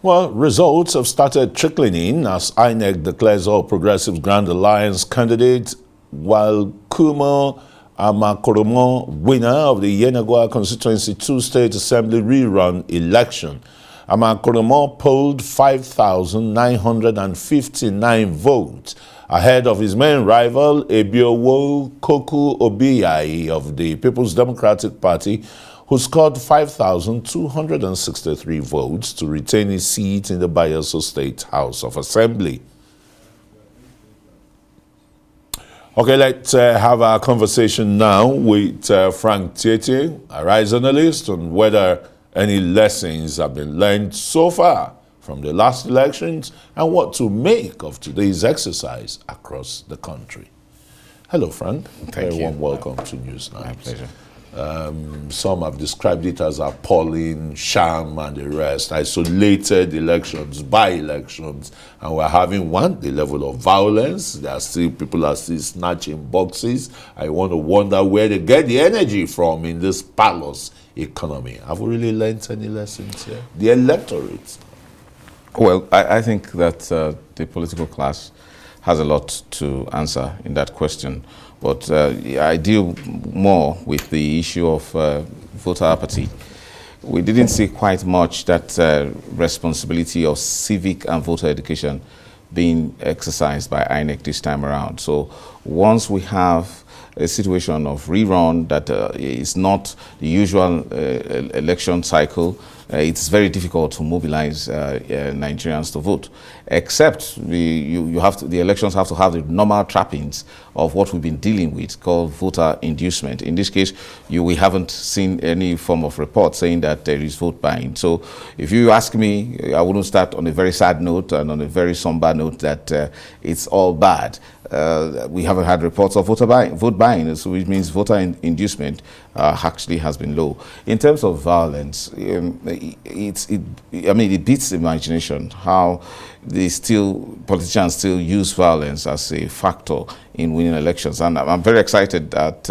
Well, results have started trickling in as INEC declares all Progressives Grand Alliance candidate, while Kumo Amakoromo, winner of the Yenagoa Constituency 2 State Assembly rerun election. Amakoromo polled 5,959 votes, ahead of his main rival, Ebiowo Koku Obiyai of the People's Democratic Party, who scored 5,263 votes to retain his seat in the Bayelsa State House of Assembly. Okay, let's have our conversation now with Frank Tietie, a rise analyst, on whether any lessons have been learned so far from the last elections and what to make of today's exercise across the country. Hello, Frank. Thank you. Warm welcome to Newsnight. My pleasure. Some have described it as appalling, sham, and the rest. Isolated elections, by-elections, and we're having the level of violence. People are still snatching boxes. I want to wonder where they get the energy from in this palace economy. Have we really learned any lessons here? The electorate. Well, I think that the political class has a lot to answer in that question. But I deal more with the issue of voter apathy. We didn't see quite much that responsibility of civic and voter education being exercised by INEC this time around. So once we have a situation of rerun that is not the usual election cycle, it's very difficult to mobilize Nigerians to vote, except the elections have to have the normal trappings of what we've been dealing with, called voter inducement. In this case, we haven't seen any form of report saying that there is vote buying. So if you ask me, I wouldn't start on a very sad note and on a very somber note that it's all bad. We haven't had reports of vote buying, so which means voter inducement actually has been low. In terms of violence, it beats imagination how politicians still use violence as a factor in winning elections. And I'm very excited that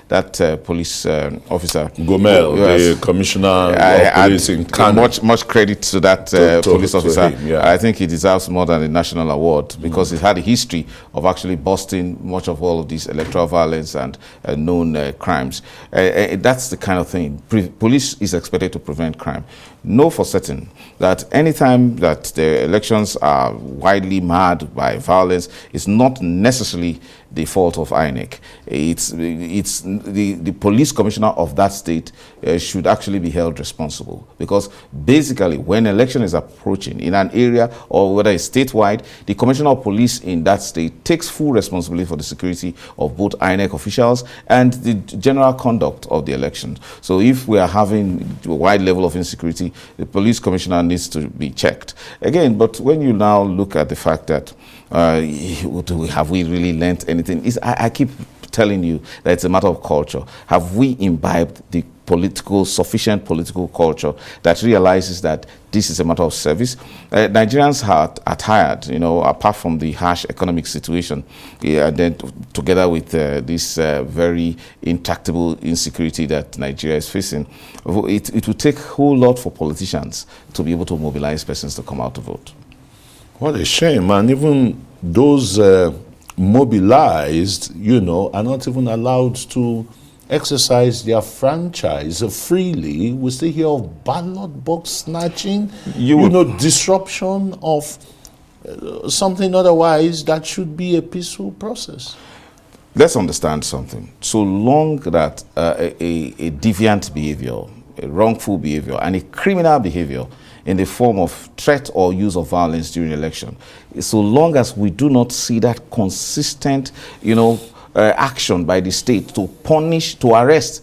that police officer, Gomel, the commissioner of police in Kano. Much credit to that police officer. Him, yeah. I think he deserves more than a national award because he's had a history of actually busting much of all of these electoral violence and known crimes. That's the kind of thing. Police is expected to prevent crime. Know for certain that anytime that the elections are widely marred by violence, it's not necessarily the fault of INEC. It's the police commissioner of that state should actually be held responsible, because basically when election is approaching in an area, or whether it's statewide, the commissioner of police in that state takes full responsibility for the security of both INEC officials and the general conduct of the election. So if we are having a wide level of insecurity, the police commissioner needs to be checked. Again, but when you now look at the fact that have we really learned anything? I keep telling you that it's a matter of culture. Have we imbibed the sufficient political culture that realizes that this is a matter of service? Nigerians are tired, apart from the harsh economic situation, and then together with this very intractable insecurity that Nigeria is facing. It will take a whole lot for politicians to be able to mobilize persons to come out to vote. What a shame, and even those mobilized, are not even allowed to exercise their franchise freely. We still hear of ballot box snatching, disruption of something otherwise that should be a peaceful process. Let's understand something. So long that a deviant behavior, a wrongful behavior, and a criminal behavior in the form of threat or use of violence during election, so long as we do not see that consistent, action by the state to punish, to arrest,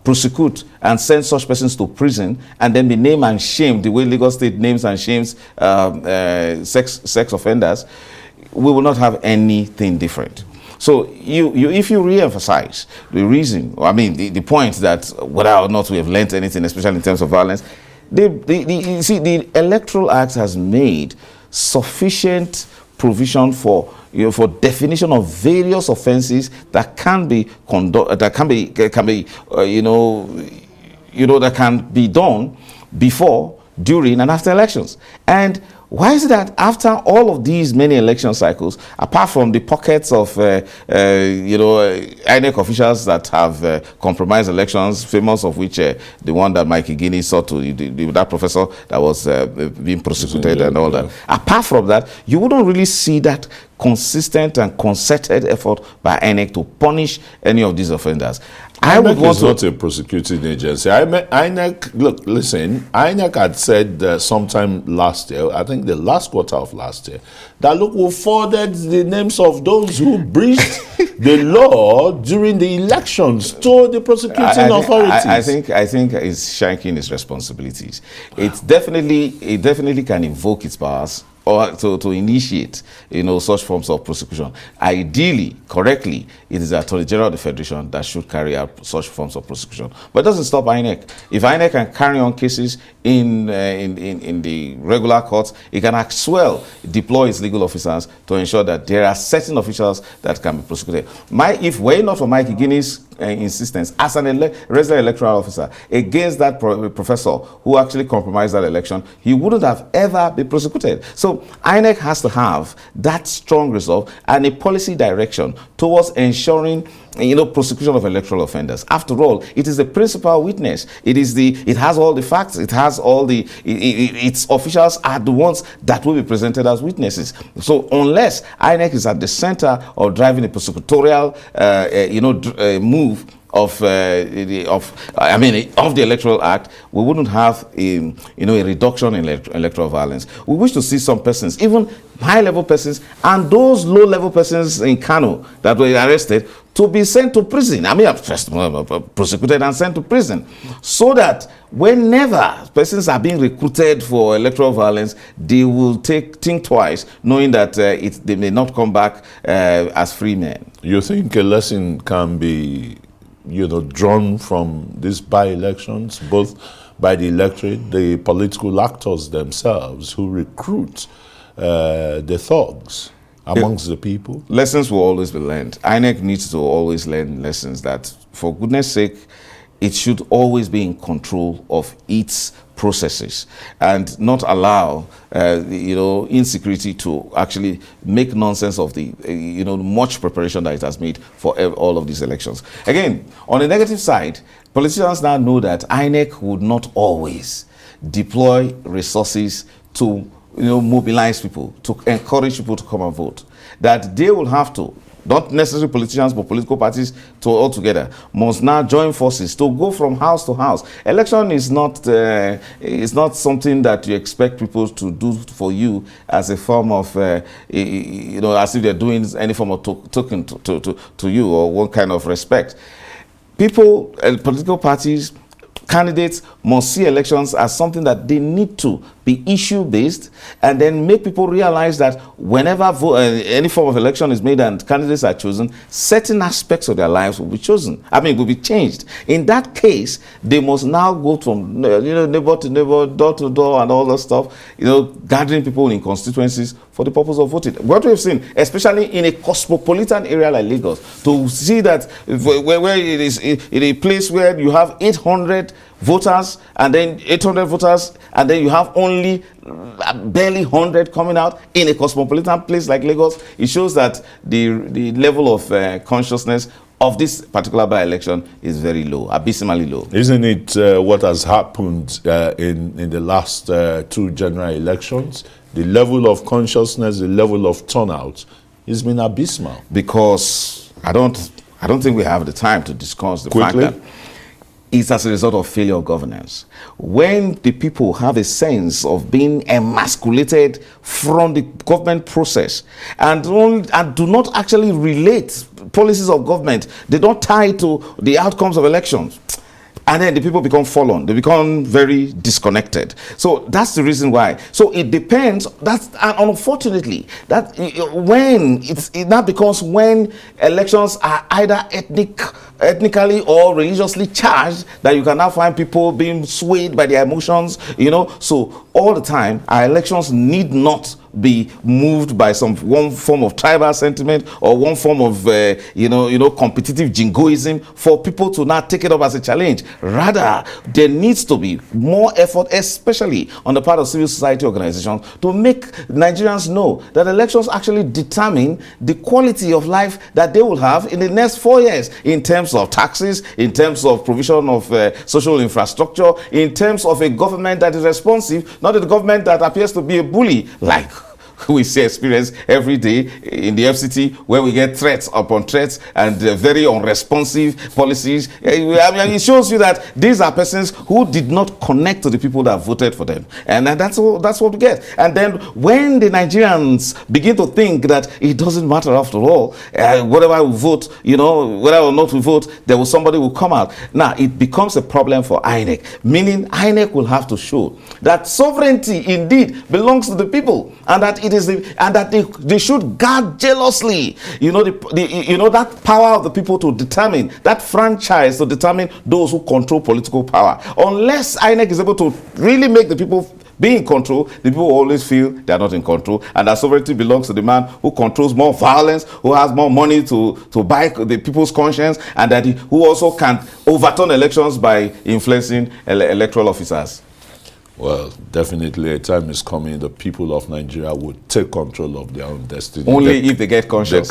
prosecute, and send such persons to prison, and then be named and shamed the way Lagos State names and shames sex offenders, we will not have anything different. So if you re-emphasize the reason, the point that whether or not we have learned anything, especially in terms of violence, the Electoral Act has made sufficient provision for definition of various offences that can be that can be done before during and after elections. And why is it that after all of these many election cycles, apart from the pockets of INEC officials that have compromised elections, famous of which the one that Mikey Guinea saw to that professor that was being prosecuted and all that. Apart from that, you wouldn't really see that consistent and concerted effort by INEC to punish any of these offenders. INEC is not a prosecuting agency. INEC, look, listen, INEC had said sometime last year, I think the last quarter of last year, that look, we forwarded the names of those who breached the law during the elections to the prosecuting authorities. I think it's shanking its responsibilities. It definitely can invoke its powers or to initiate, such forms of prosecution. Ideally, correctly, it is the Attorney General of the Federation that should carry out such forms of prosecution. But it doesn't stop INEC. If INEC can carry on cases in the regular courts, it can as well deploy its legal officers to ensure that there are certain officials that can be prosecuted. If were not for Mikey Guinea's insistence as an resident electoral officer against that professor who actually compromised that election, he wouldn't have ever been prosecuted. So INEC has to have that strong resolve and a policy direction towards ensuring prosecution of electoral offenders. After all, it is the principal witness. It has all the facts. It has all its officials are the ones that will be presented as witnesses. So unless INEC is at the center of driving a prosecutorial, move of the Electoral Act, we wouldn't have a reduction in electoral violence. We wish to see some persons, even high-level persons, and those low-level persons in Kano that were arrested, to be sent to prison. Prosecuted and sent to prison, so that whenever persons are being recruited for electoral violence, they will think twice, knowing that they may not come back as free men. You think a lesson can be drawn from these by-elections, both by the electorate, the political actors themselves who recruit the thugs amongst the people? Lessons will always be learned. INEC needs to always learn lessons that, for goodness sake, it should always be in control of its processes and not allow insecurity to actually make nonsense of the much preparation that it has made for all of these elections. Again, on the negative side, politicians now know that INEC would not always deploy resources to mobilize people, to encourage people to come and vote. That they will have to, not necessarily politicians, but political parties all together, must now join forces to go from house to house. Election is not something that you expect people to do for you as a form of, as if they're doing any form of token to you or one kind of respect. People, political parties, candidates must see elections as something that they need to be issue-based, and then make people realize that whenever any form of election is made and candidates are chosen, certain aspects of their lives will be will be changed. In that case, they must now go from neighbor to neighbor, door to door, and all that stuff, gathering people in constituencies for the purpose of voting. What we've seen, especially in a cosmopolitan area like Lagos, to see that where it is in a place where you have 800 voters, and then 800 voters, and then you have only barely 100 coming out in a cosmopolitan place like Lagos, it shows that the level of consciousness of this particular by-election is very low, abysmally low. Isn't it what has happened in the last two general elections? The level of consciousness, the level of turnout has been abysmal. Because I don't think we have the time to discuss the fact that it's as a result of failure of governance. When the people have a sense of being emasculated from the government process and do not actually relate policies of government, they don't tie it to the outcomes of elections, and then the people become fallen. They become very disconnected. So that's the reason why. So it depends. Unfortunately, that when it now becomes when elections are either ethnically or religiously charged, that you can now find people being swayed by their emotions. So all the time, our elections need not be moved by one form of tribal sentiment or one form of competitive jingoism for people to now take it up as a challenge. Rather, there needs to be more effort, especially on the part of civil society organizations, to make Nigerians know that elections actually determine the quality of life that they will have in the next 4 years, in terms of taxes, in terms of provision of social infrastructure, in terms of a government that is responsive, not a government that appears to be a bully, like we see experience every day in the FCT, where we get threats upon threats and very unresponsive policies. I mean, it shows you that these are persons who did not connect to the people that voted for them, and that's what we get. And then when the Nigerians begin to think that it doesn't matter after all, whatever we vote, whether or not we vote, somebody will come out. Now it becomes a problem for INEC, meaning INEC will have to show that sovereignty indeed belongs to the people, and that they should guard jealously, that power of the people to determine, that franchise to determine those who control political power. Unless INEC is able to really make the people be in control, the people always feel they are not in control, and that sovereignty belongs to the man who controls more violence, who has more money to buy the people's conscience, and who also can overturn elections by influencing electoral officers. Well, definitely a time is coming the people of Nigeria would take control of their own destiny. Only if they get conscious.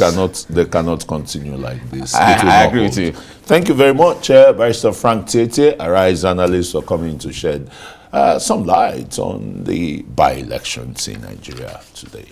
They cannot continue like this. I agree with you. Thank you very much, Barrister Frank Tietie, Arise Analyst, for coming to shed some light on the by-elections in Nigeria today.